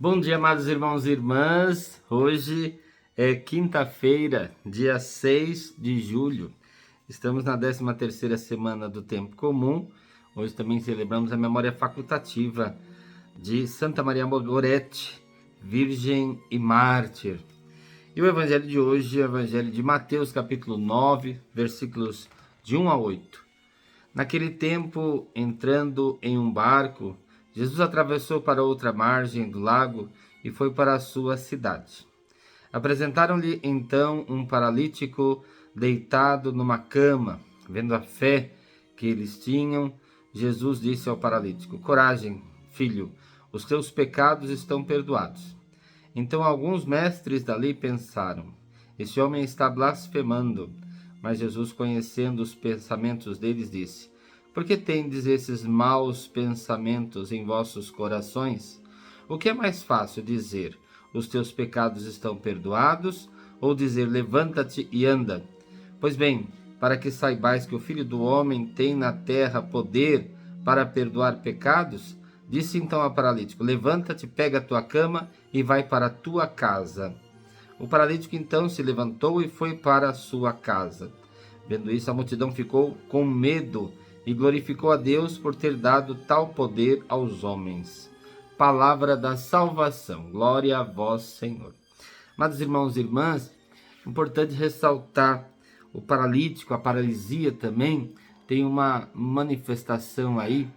Bom dia, amados irmãos e irmãs. Hoje é quinta-feira, dia 6 de julho. Estamos na 13ª semana do Tempo Comum. Hoje também celebramos a memória facultativa de Santa Maria Moretti, Virgem e Mártir. E o evangelho de hoje é o evangelho de Mateus, capítulo 9, versículos de 1 a 8. Naquele tempo, entrando em um barco, Jesus atravessou para outra margem do lago e foi para a sua cidade. Apresentaram-lhe então um paralítico deitado numa cama. Vendo a fé que eles tinham, Jesus disse ao paralítico: Coragem, filho, os teus pecados estão perdoados. Então alguns mestres da lei pensaram: Esse homem está blasfemando. Mas Jesus, conhecendo os pensamentos deles, disse: Por que tendes esses maus pensamentos em vossos corações? O que é mais fácil dizer: Os teus pecados estão perdoados? Ou dizer: Levanta-te e anda? Pois bem, para que saibais que o Filho do Homem tem na terra poder para perdoar pecados, disse então ao paralítico: Levanta-te, pega a tua cama e vai para a tua casa. O paralítico então se levantou e foi para a sua casa. Vendo isso, a multidão ficou com medo e glorificou a Deus por ter dado tal poder aos homens. Palavra da salvação. Glória a vós, Senhor. Amados irmãos e irmãs, é importante ressaltar o paralítico, a paralisia também tem uma manifestação aí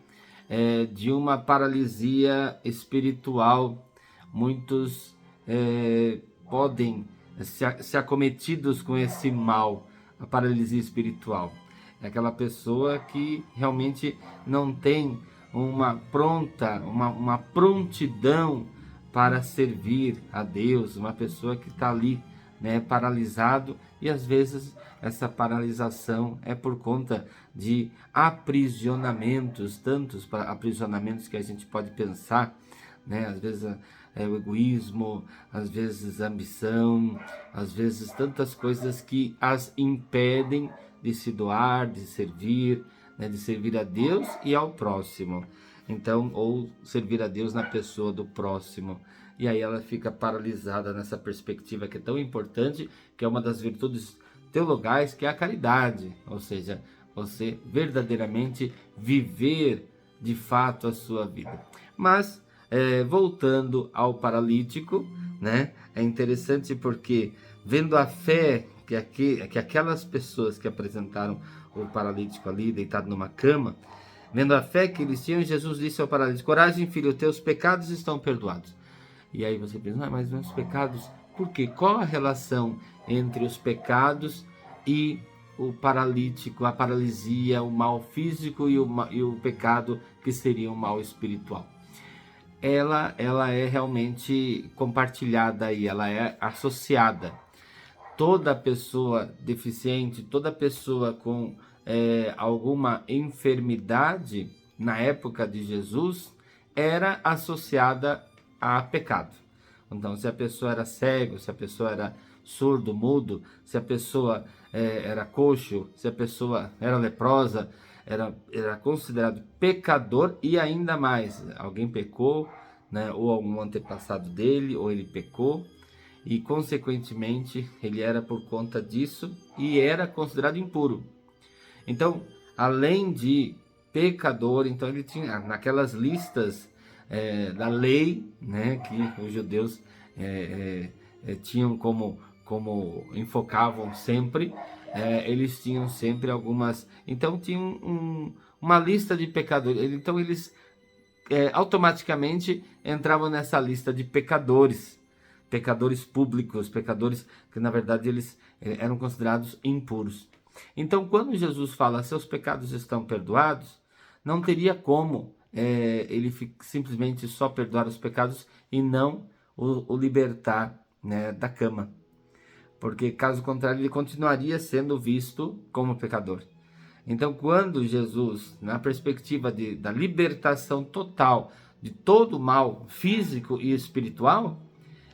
de uma paralisia espiritual. Muitos podem ser acometidos com esse mal, a paralisia espiritual. É aquela pessoa que realmente não tem uma prontidão para servir a Deus, uma pessoa que está ali, paralisado, e às vezes essa paralisação é por conta de aprisionamentos, tantos aprisionamentos que a gente pode pensar, às vezes o egoísmo, às vezes a ambição, às vezes tantas coisas que as impedem de se doar, de servir a Deus e ao próximo. Então, ou servir a Deus na pessoa do próximo. E aí ela fica paralisada nessa perspectiva que é tão importante, que é uma das virtudes teologais, que é a caridade. Ou seja, você verdadeiramente viver de fato a sua vida. Mas, voltando ao paralítico, é interessante porque, vendo a fé que aquelas pessoas que apresentaram o paralítico ali, deitado numa cama, vendo a fé que eles tinham, Jesus disse ao paralítico: Coragem, filho, teus pecados estão perdoados. E aí você pensa: mas meus pecados, por quê? Qual a relação entre os pecados e o paralítico, a paralisia, o mal físico e o pecado, que seria o mal espiritual? Ela é realmente compartilhada e ela é associada. Toda pessoa deficiente, toda pessoa com alguma enfermidade na época de Jesus era associada a pecado. Então, se a pessoa era cego, se a pessoa era surdo, mudo, se a pessoa era coxo, se a pessoa era leprosa, era considerado pecador. E ainda mais, alguém pecou, ou algum antepassado dele, ou ele pecou, e consequentemente ele era por conta disso e era considerado impuro. Então, além de pecador, então ele tinha naquelas listas da lei, que os judeus tinham como enfocavam sempre, eles tinham sempre algumas. Então tinham uma lista de pecadores. Então eles automaticamente entravam nessa lista de pecadores públicos, pecadores que na verdade eles eram considerados impuros. Então, quando Jesus fala seus pecados estão perdoados, não teria como ele simplesmente só perdoar os pecados e não o libertar da cama, porque caso contrário ele continuaria sendo visto como pecador. Então, quando Jesus, na perspectiva da libertação total de todo o mal físico e espiritual,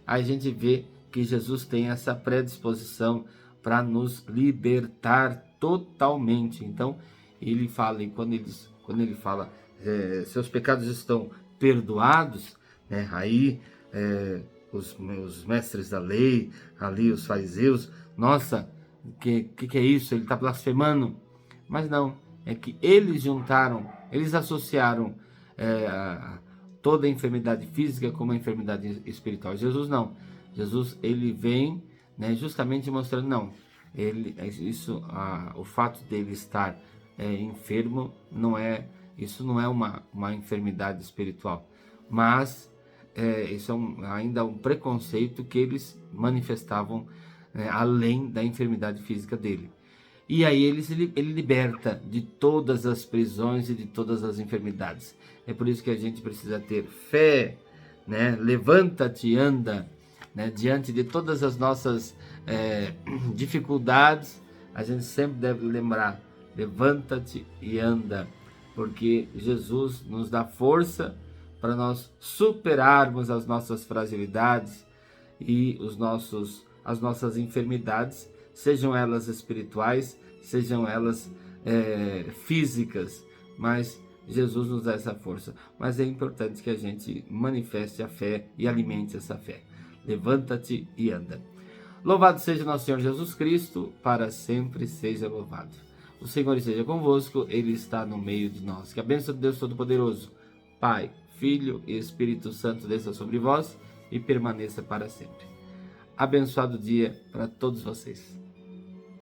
a gente vê que Jesus tem essa predisposição para nos libertar totalmente. Então, ele fala, e quando ele fala, seus pecados estão perdoados, aí os mestres da lei, ali os fariseus, nossa, que é isso? Ele está blasfemando. Mas não, é que eles eles associaram toda a enfermidade física como a enfermidade espiritual. Jesus não. Jesus, ele vem, né, justamente mostrando, não, o fato dele estar enfermo isso não é uma enfermidade espiritual, mas isso é ainda um preconceito que eles manifestavam, né, além da enfermidade física dele. E aí ele liberta de todas as prisões e de todas as enfermidades. É por isso que a gente precisa ter fé, né? Levanta-te e anda, né? Diante de todas as nossas dificuldades, a gente sempre deve lembrar: levanta-te e anda, porque Jesus nos dá força para nós superarmos as nossas fragilidades e as nossas enfermidades, sejam elas espirituais, sejam elas físicas, mas Jesus nos dá essa força. Mas é importante que a gente manifeste a fé e alimente essa fé. Levanta-te e anda. Louvado seja nosso Senhor Jesus Cristo, para sempre seja louvado. O Senhor esteja convosco, Ele está no meio de nós. Que a bênção de Deus Todo-Poderoso, Pai, Filho e Espírito Santo desça sobre vós e permaneça para sempre. Abençoado dia para todos vocês.